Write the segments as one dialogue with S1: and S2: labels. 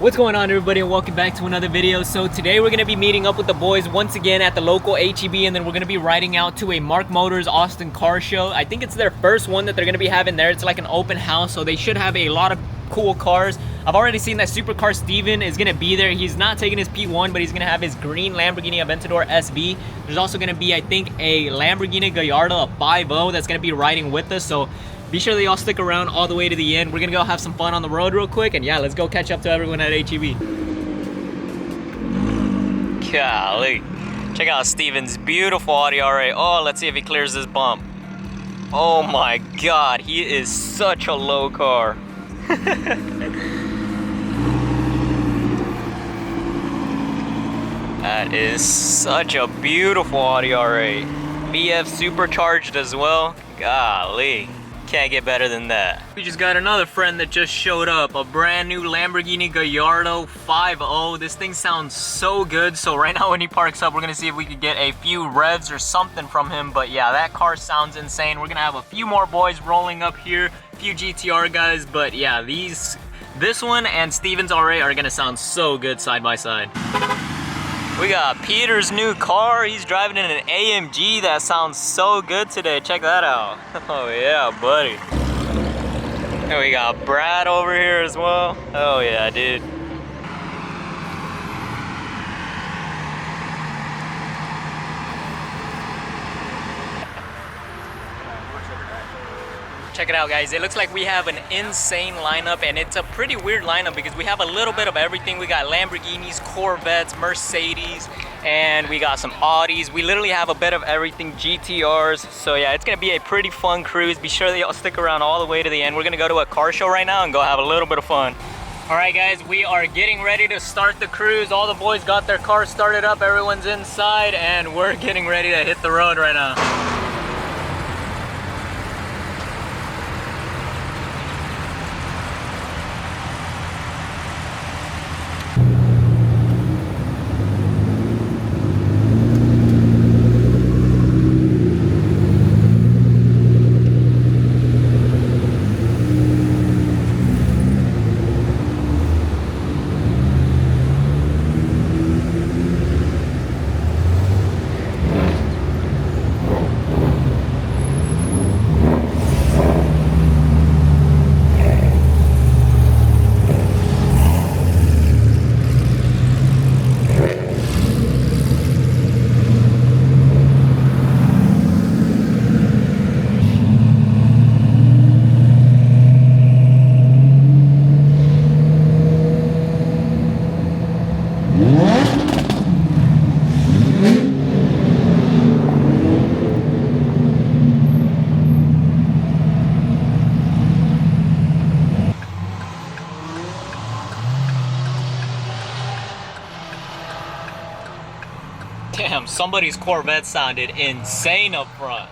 S1: What's going on, everybody, and welcome back to another video. So today we're going to be meeting up with the boys once again at the local HEB, and then we're going to be riding out to a Mark Motors Austin car show. I think it's their first one that they're going to be having there. It's like an open house, so they should have a lot of cool cars. I've already seen that Supercar Steven is going to be there. He's not taking his P1, but he's going to have his green Lamborghini Aventador SV. There's also going to be, I think, a Lamborghini Gallardo, a 5.0, that's going to be riding with us. So be sure that y'all stick around all the way to the end. We're gonna go have some fun on the road real quick, and yeah, let's go catch up to everyone at HEB. Golly. Check out Steven's beautiful Audi R8. Oh, let's see if he clears this bump. Oh my God, he is such a low car. That is such a beautiful Audi R8. VF supercharged as well. Golly. Can't get better than that. We just got another friend that just showed up. A brand new Lamborghini Gallardo 5.0. This thing sounds so good. So right now when he parks up, we're gonna see if we could get a few revs or something from him. But yeah, that car sounds insane. We're gonna have a few more boys rolling up here, a few GTR guys. But yeah, this one and Steven's R8 are gonna sound so good side by side. We got Peter's new car. He's driving in an AMG. That sounds so good today. Check that out. Oh yeah, buddy. And we got Brad over here as well. Oh yeah, dude. Check it out, guys. It looks like we have an insane lineup, and it's a pretty weird lineup because we have a little bit of everything. We got Lamborghinis, Corvettes, Mercedes, and we got some Audis. We literally have a bit of everything, GTRs. So yeah, it's gonna be a pretty fun cruise. Be sure that y'all stick around all the way to the end. We're gonna go to a car show right now and go have a little bit of fun. All right, guys, we are getting ready to start the cruise. All the boys got their cars started up. Everyone's inside, and we're getting ready to hit the road right now. Damn, somebody's Corvette sounded insane up front.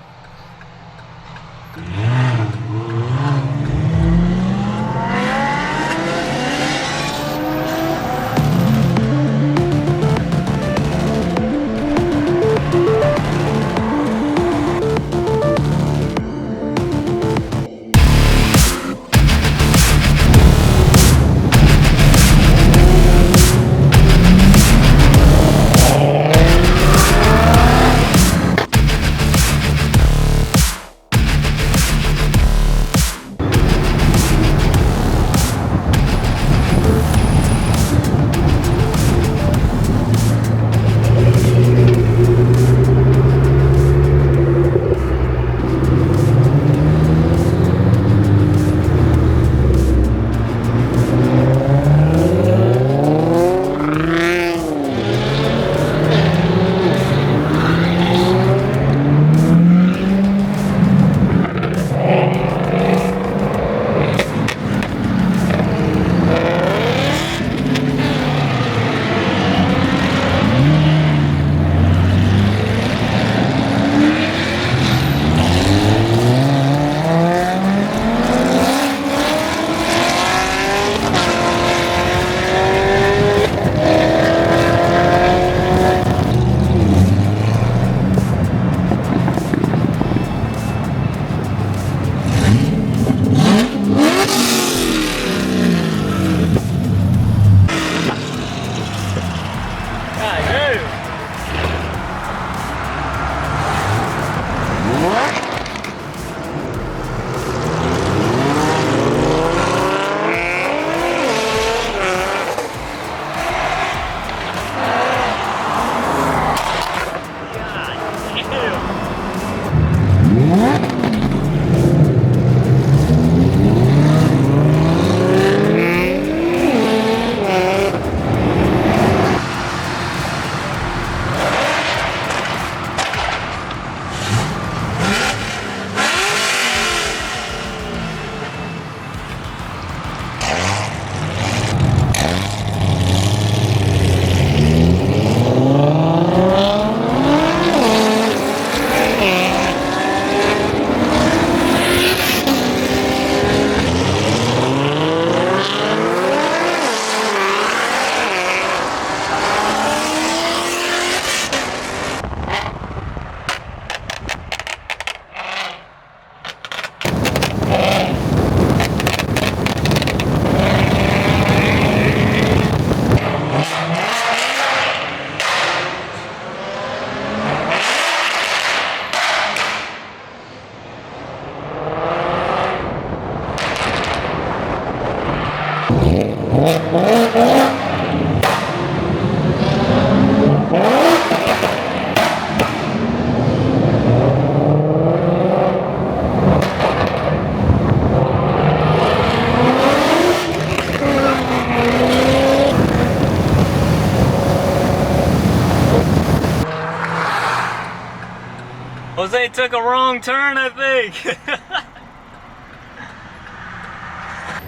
S1: Jose took a wrong turn, I think.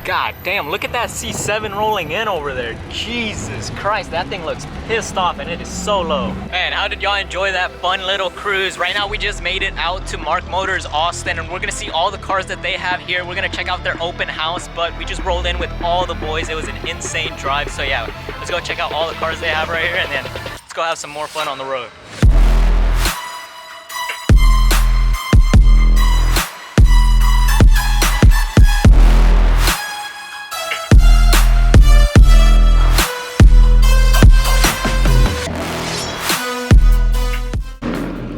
S1: God damn, look at that C7 rolling in over there. Jesus Christ, that thing looks pissed off and it is so low. Man, how did y'all enjoy that fun little cruise? Right now we just made it out to Mark Motors Austin and we're gonna see all the cars that they have here. We're gonna check out their open house, but we just rolled in with all the boys. It was an insane drive. So yeah, let's go check out all the cars they have right here and then let's go have some more fun on the road.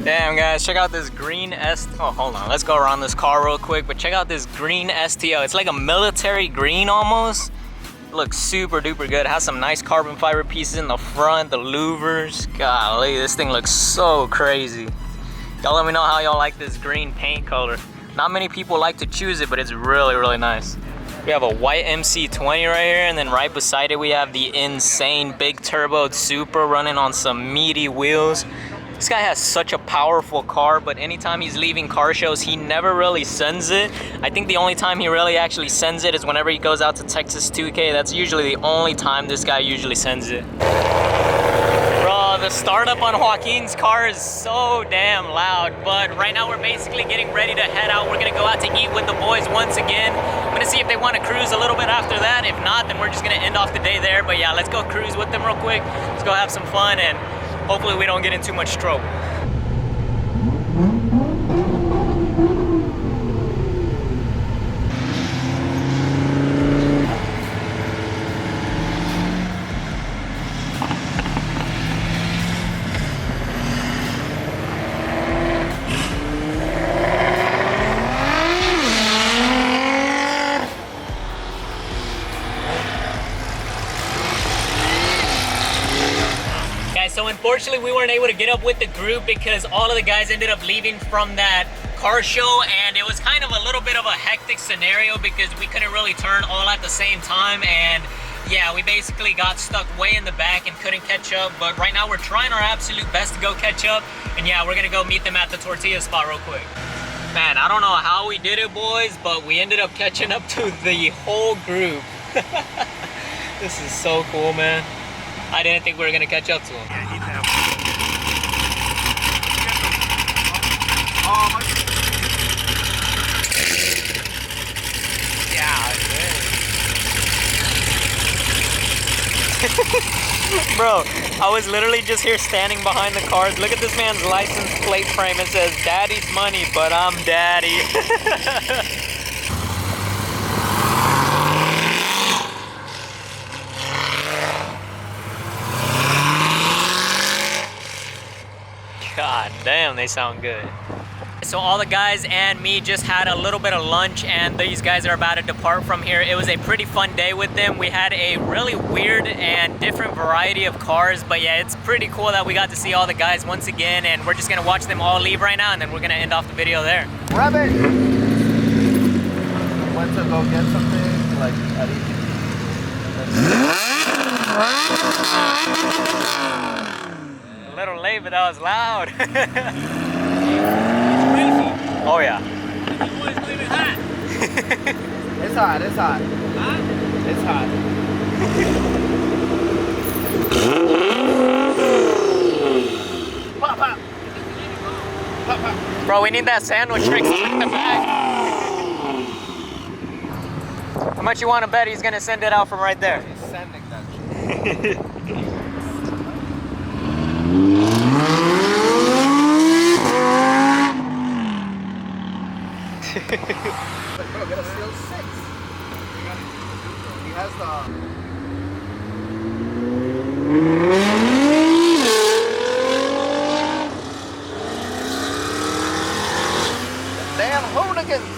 S1: Damn guys, check out this green oh hold on, let's go around this car real quick, but check out this green STO. It's like a military green almost. It looks super duper good. It has some nice carbon fiber pieces in the front, the louvers. Golly, this thing looks so crazy. Y'all let me know how y'all like this green paint color. Not many people like to choose it, but it's really, really nice. We have a white MC20 right here, and then right beside it we have the insane big turboed Supra running on some meaty wheels. This guy has such a powerful car, but anytime he's leaving car shows, he never really sends it. I think the only time he really actually sends it is whenever he goes out to Texas 2K. That's usually the only time this guy usually sends it. Bro, the startup on Joaquin's car is so damn loud, but right now we're basically getting ready to head out. We're gonna go out to eat with the boys once again. I'm gonna see if they want to cruise a little bit after that. If not, then we're just gonna end off the day there. But yeah, let's go cruise with them real quick. Let's go have some fun and hopefully we don't get in too much trouble. So unfortunately we weren't able to get up with the group because all of the guys ended up leaving from that car show, and it was kind of a little bit of a hectic scenario because we couldn't really turn all at the same time, and yeah, we basically got stuck way in the back and couldn't catch up. But right now we're trying our absolute best to go catch up, and yeah, we're gonna go meet them at the tortilla spot real quick. Man, I don't know how we did it, boys, but we ended up catching up to the whole group. This is so cool, man. I didn't think we were gonna catch up to him. Yeah, he's there. Yeah, bro, I was literally just here standing behind the cars. Look at this man's license plate frame. It says, "Daddy's money, but I'm daddy." God damn, they sound good. So all the guys and me just had a little bit of lunch, and these guys are about to depart from here. It was a pretty fun day with them. We had a really weird and different variety of cars, but yeah, it's pretty cool that we got to see all the guys once again, and we're just gonna watch them all leave right now, and then we're gonna end off the video there.
S2: Rabbit! Went to go get something, like, at
S1: A little late, but that was loud. Oh yeah.
S2: It's hot, it's hot. Hot? It's hot. Pop, pop. Pop, pop.
S1: Bro, we need that sandwich mix in the bag. How much you want to bet he's gonna send it out from right there?
S2: He's sending that shit. Like, bro, get a still 6. He has the... Damn hooligans!